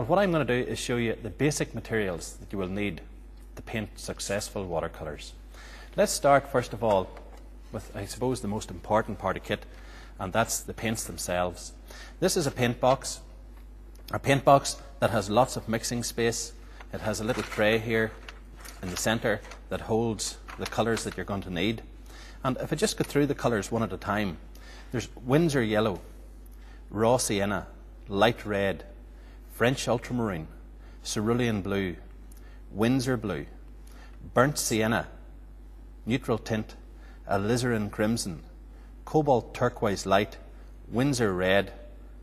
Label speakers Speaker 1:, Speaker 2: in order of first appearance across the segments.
Speaker 1: But what I'm going to do is show you the basic materials that you will need to paint successful watercolours. Let's start first of all with, I suppose, the most important part of kit, and that's the paints themselves. This is a paint box that has lots of mixing space. It has a little tray here in the centre that holds the colours that you're going to need. And if I just go through the colours one at a time, there's Winsor Yellow, Raw Sienna, Light Red, French Ultramarine, Cerulean Blue, Winsor Blue, Burnt Sienna, Neutral Tint, Alizarian Crimson, Cobalt Turquoise Light, Winsor Red,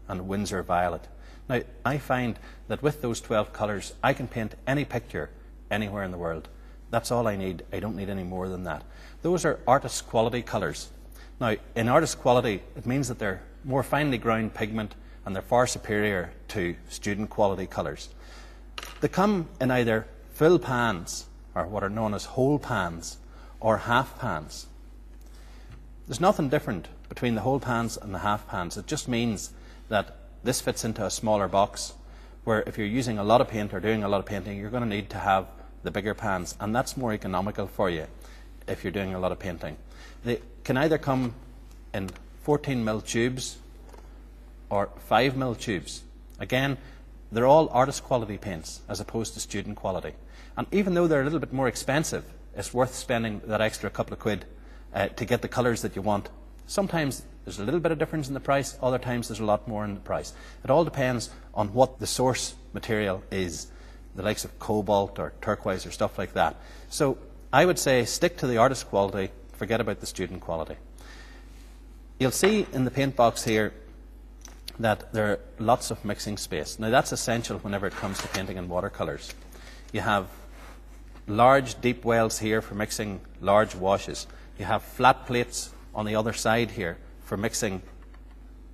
Speaker 1: and Winsor Violet. Now, I find that with those 12 colours, I can paint any picture anywhere in the world. That's all I need. I don't need any more than that. Those are artist quality colours. Now, in artist quality, it means that they're more finely ground pigment and they're far superior to student quality colours. They come in either full pans, or what are known as whole pans, or half pans. There's nothing different between the whole pans and the half pans. It just means that this fits into a smaller box, where if you're using a lot of paint or doing a lot of painting, you're going to need to have the bigger pans, and that's more economical for you if you're doing a lot of painting. They can either come in 14mm tubes or 5mm tubes. Again, they're all artist quality paints as opposed to student quality. And even though they're a little bit more expensive, it's worth spending that extra couple of quid to get the colours that you want. Sometimes there's a little bit of difference in the price, other times there's a lot more in the price. It all depends on what the source material is, the likes of cobalt or turquoise or stuff like that. So I would say stick to the artist quality, forget about the student quality. You'll see in the paint box here that there are lots of mixing space. Now that's essential whenever it comes to painting in watercolours. You have large deep wells here for mixing large washes. You have flat plates on the other side here for mixing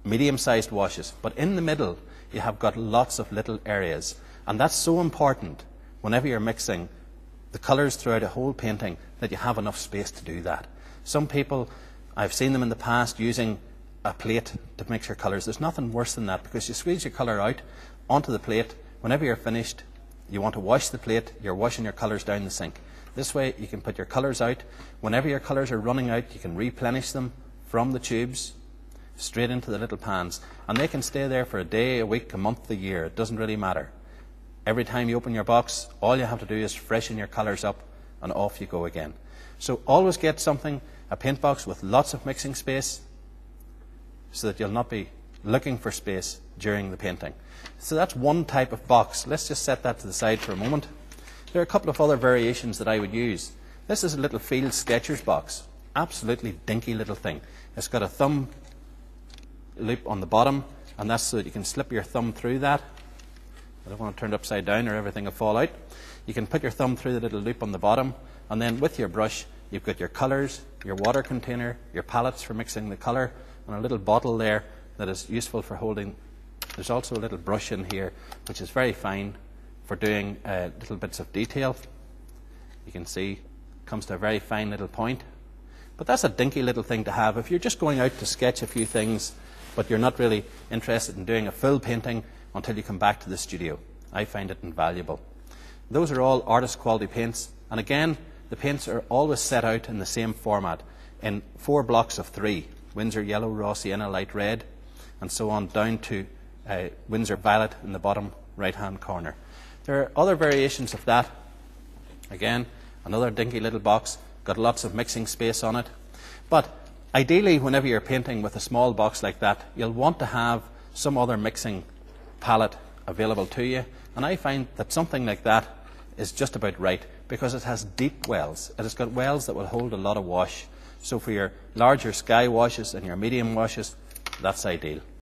Speaker 1: medium-sized washes. But in the middle, you have got lots of little areas. And that's so important whenever you're mixing the colours throughout a whole painting, that you have enough space to do that. Some people, I've seen them in the past using a plate to mix your colours. There's nothing worse than that, because you squeeze your colour out onto the plate. Whenever you're finished, you want to wash the plate, you're washing your colours down the sink. This way you can put your colours out. Whenever your colours are running out, you can replenish them from the tubes straight into the little pans. And they can stay there for a day, a week, a month, a year. It doesn't really matter. Every time you open your box, all you have to do is freshen your colours up and off you go again. So always get something, a paint box with lots of mixing space, so that you'll not be looking for space during the painting. So that's one type of box. Let's just set that to the side for a moment. There are a couple of other variations that I would use. This is a little field sketcher's box. Absolutely dinky little thing. It's got a thumb loop on the bottom, and that's so that you can slip your thumb through that. I don't want to turn it upside down or everything will fall out. You can put your thumb through the little loop on the bottom, and then with your brush, you've got your colours, your water container, your palettes for mixing the colour, and a little bottle there that is useful for holding. There's also a little brush in here, which is very fine for doing little bits of detail. You can see it comes to a very fine little point. But that's a dinky little thing to have if you're just going out to sketch a few things, but you're not really interested in doing a full painting until you come back to the studio. I find it invaluable. Those are all artist quality paints, and again, the paints are always set out in the same format, in 4 blocks of 3. Winsor Yellow, Raw Sienna, Light Red, and so on down to Winsor Violet in the bottom right-hand corner. There are other variations of that. Again, another dinky little box, got lots of mixing space on it. But ideally, whenever you're painting with a small box like that, you'll want to have some other mixing palette available to you. And I find that something like that is just about right, because it has deep wells. It has got wells that will hold a lot of wash. So for your larger sky washes and your medium washes, that's ideal.